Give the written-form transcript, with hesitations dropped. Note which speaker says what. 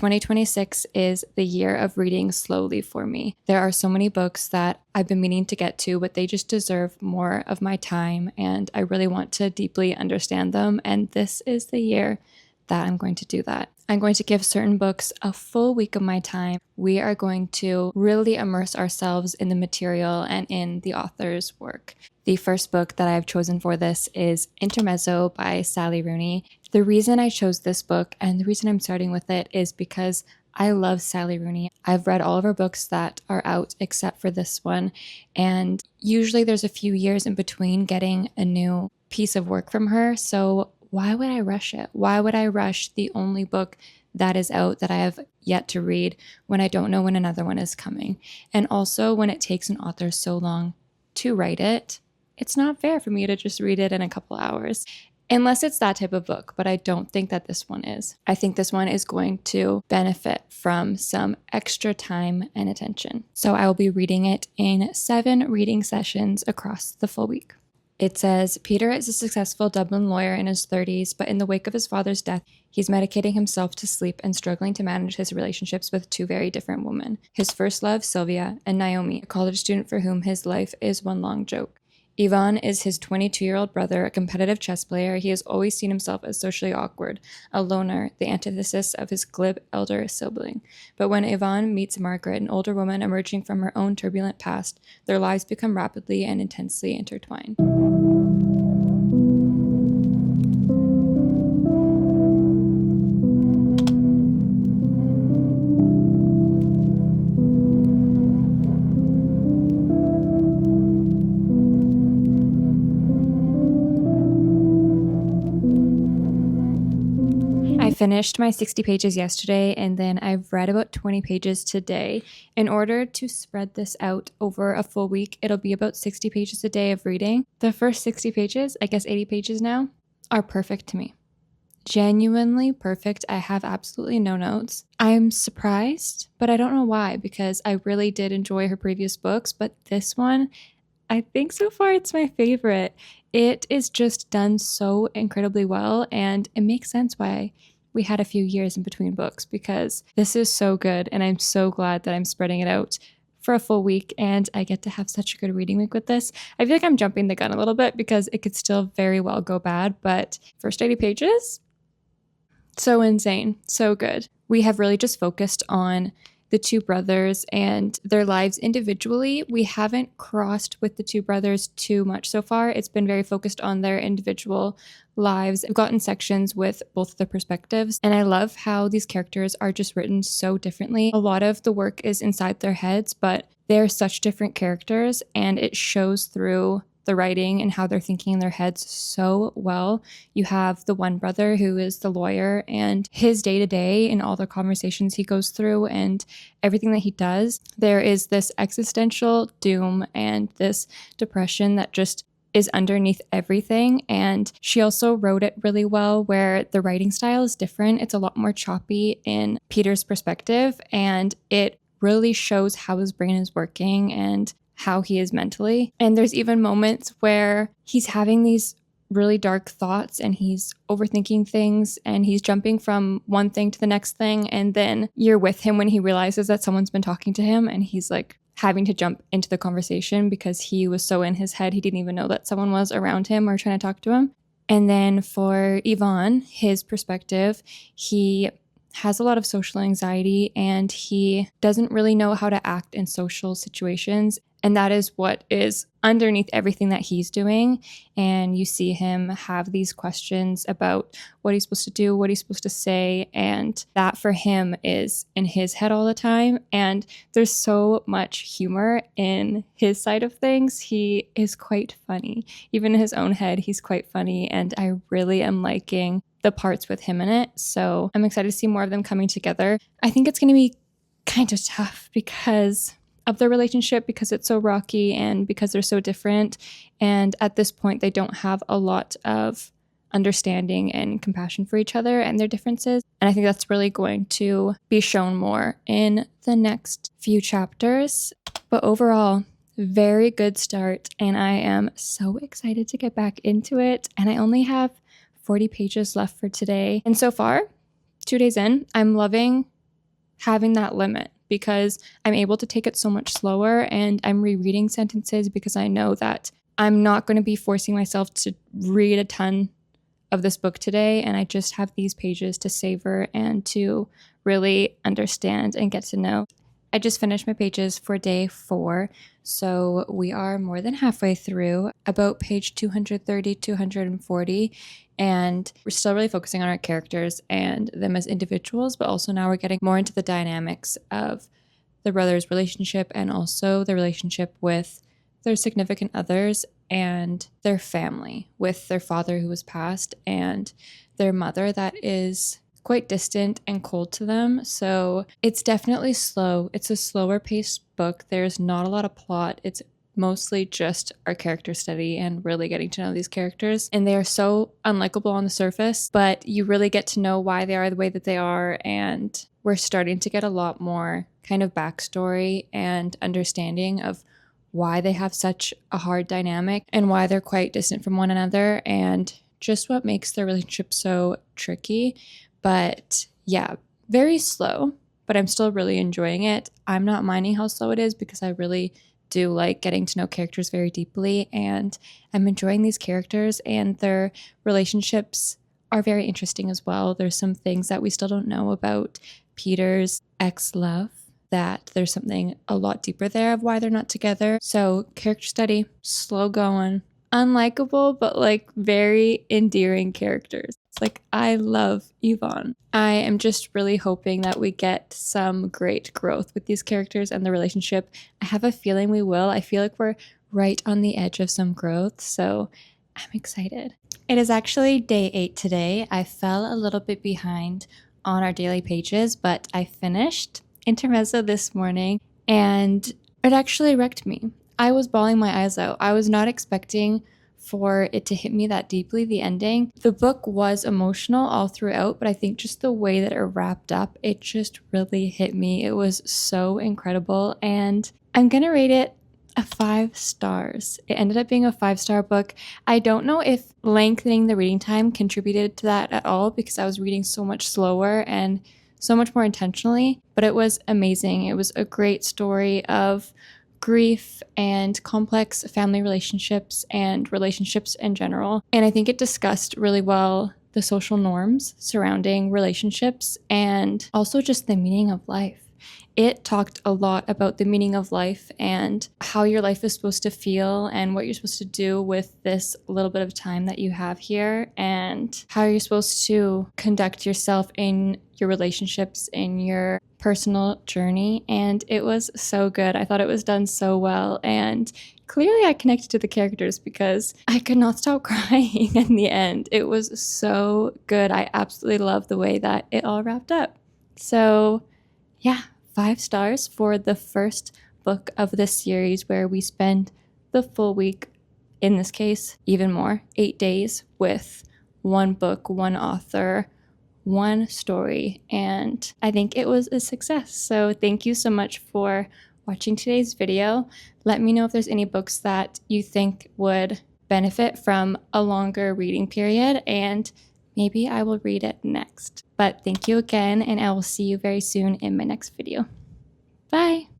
Speaker 1: 2026 is the year of reading slowly for me. There are so many books that I've been meaning to get to, but they just deserve more of my time, and I really want to deeply understand them, and this is the year that I'm going to do that. I'm going to give certain books a full week of my time. We are going to really immerse ourselves in the material and in the author's work. The first book that I've chosen for this is Intermezzo by Sally Rooney. The reason I chose this book and the reason I'm starting with it is because I love Sally Rooney. I've read all of her books that are out except for this one, and usually there's a few years in between getting a new piece of work from her, so why would I rush it? Why would I rush the only book that is out that I have yet to read when I don't know when another one is coming? And also, when it takes an author so long to write it, it's not fair for me to just read it in a couple hours. Unless it's that type of book, but I don't think that this one is. I think this one is going to benefit from some extra time and attention. So I will be reading it in 7 reading sessions across the full week. It says, Peter is a successful Dublin lawyer in his 30s, but in the wake of his father's death, he's medicating himself to sleep and struggling to manage his relationships with 2 very different women. His first love, Sylvia, and Naomi, a college student for whom his life is one long joke. Ivan is his 22-year-old brother, a competitive chess player. He has always seen himself as socially awkward, a loner, the antithesis of his glib elder sibling. But when Ivan meets Margaret, an older woman emerging from her own turbulent past, their lives become rapidly and intensely intertwined. I finished my 60 pages yesterday, and then I've read about 20 pages today. In order to spread this out over a full week, it'll be about 60 pages a day of reading. The first 60 pages, I guess 80 pages now, are perfect to me. Genuinely perfect. I have absolutely no notes. I'm surprised, but I don't know why, because I really did enjoy her previous books, but this one, I think so far it's my favorite. It is just done so incredibly well, and it makes sense why we had a few years in between books, because this is so good, and I'm so glad that I'm spreading it out for a full week and I get to have such a good reading week with this. I feel like I'm jumping the gun a little bit because it could still very well go bad, but first 80 pages, so insane, so good. We have really just focused on the 2 brothers and their lives individually. We haven't crossed with the 2 brothers too much so far. It's been very focused on their individual lives. I've gotten sections with both of their perspectives, and I love how these characters are just written so differently. A lot of the work is inside their heads, but they're such different characters, and it shows through the writing and how they're thinking in their heads so well. You have the one brother who is the lawyer, and his day-to-day and all the conversations he goes through and everything that he does. There is this existential doom and this depression that just is underneath everything. And she also wrote it really well, where the writing style is different. It's a lot more choppy in Peter's perspective, and it really shows how his brain is working and how he is mentally. And there's even moments where he's having these really dark thoughts and he's overthinking things and he's jumping from one thing to the next thing, and then you're with him when he realizes that someone's been talking to him, and he's like having to jump into the conversation because he was so in his head he didn't even know that someone was around him or trying to talk to him. And then for Ivan, his perspective, he has a lot of social anxiety and he doesn't really know how to act in social situations. And that is what is underneath everything that he's doing. And you see him have these questions about what he's supposed to do, what he's supposed to say. And that for him is in his head all the time. And there's so much humor in his side of things. He is quite funny. Even in his own head, he's quite funny. And I really am liking the parts with him in it. So I'm excited to see more of them coming together. I think it's going to be kind of tough because of their relationship, because it's so rocky and because they're so different. And at this point, they don't have a lot of understanding and compassion for each other and their differences. And I think that's really going to be shown more in the next few chapters. But overall, very good start. And I am so excited to get back into it. And I only have 40 pages left for today. And so far, 2 days in, I'm loving having that limit, because I'm able to take it so much slower, and I'm rereading sentences because I know that I'm not going to be forcing myself to read a ton of this book today, and I just have these pages to savor and to really understand and get to know. I just finished my pages for day 4, so we are more than halfway through, about page 230, 240, and we're still really focusing on our characters and them as individuals, but also now we're getting more into the dynamics of the brothers' relationship and also the relationship with their significant others and their family, with their father who was passed and their mother that is quite distant and cold to them. So it's definitely slow. It's a slower paced book. There's not a lot of plot. It's mostly just our character study and really getting to know these characters. And they are so unlikable on the surface, but you really get to know why they are the way that they are. And we're starting to get a lot more kind of backstory and understanding of why they have such a hard dynamic and why they're quite distant from one another and just what makes their relationship so tricky. But yeah, very slow, but I'm still really enjoying it. I'm not minding how slow it is because I really do like getting to know characters very deeply, and I'm enjoying these characters, and their relationships are very interesting as well. There's some things that we still don't know about Peter's ex-love, that there's something a lot deeper there of why they're not together. So character study, slow going, unlikable, but like very endearing characters. It's like, I love Yvonne. I am just really hoping that we get some great growth with these characters and the relationship. I have a feeling we will. I feel like we're right on the edge of some growth, so I'm excited. It is actually day 8 today. I fell a little bit behind on our daily pages, but I finished Intermezzo this morning, and it actually wrecked me. I was bawling my eyes out. I was not expecting for it to hit me that deeply, the ending. The book was emotional all throughout, but I think just the way that it wrapped up, it just really hit me. It was so incredible, and I'm gonna rate it a 5 stars. It ended up being a 5-star book. I don't know if lengthening the reading time contributed to that at all, because I was reading so much slower and so much more intentionally, but it was amazing. It was a great story of grief and complex family relationships and relationships in general. And I think it discussed really well the social norms surrounding relationships and also just the meaning of life. It talked a lot about the meaning of life and how your life is supposed to feel and what you're supposed to do with this little bit of time that you have here, and how you're supposed to conduct yourself in your relationships, in your personal journey. And it was so good. I thought it was done so well, and clearly I connected to the characters because I could not stop crying in the end. It was so good. I absolutely love the way that it all wrapped up. So yeah, 5 stars for the first book of this series, where we spend the full week, in this case, even more, 8 days with one book, one author, one story, and I think it was a success. So thank you so much for watching today's video. Let me know if there's any books that you think would benefit from a longer reading period, and maybe I will read it next. But thank you again, and I will see you very soon in my next video. Bye!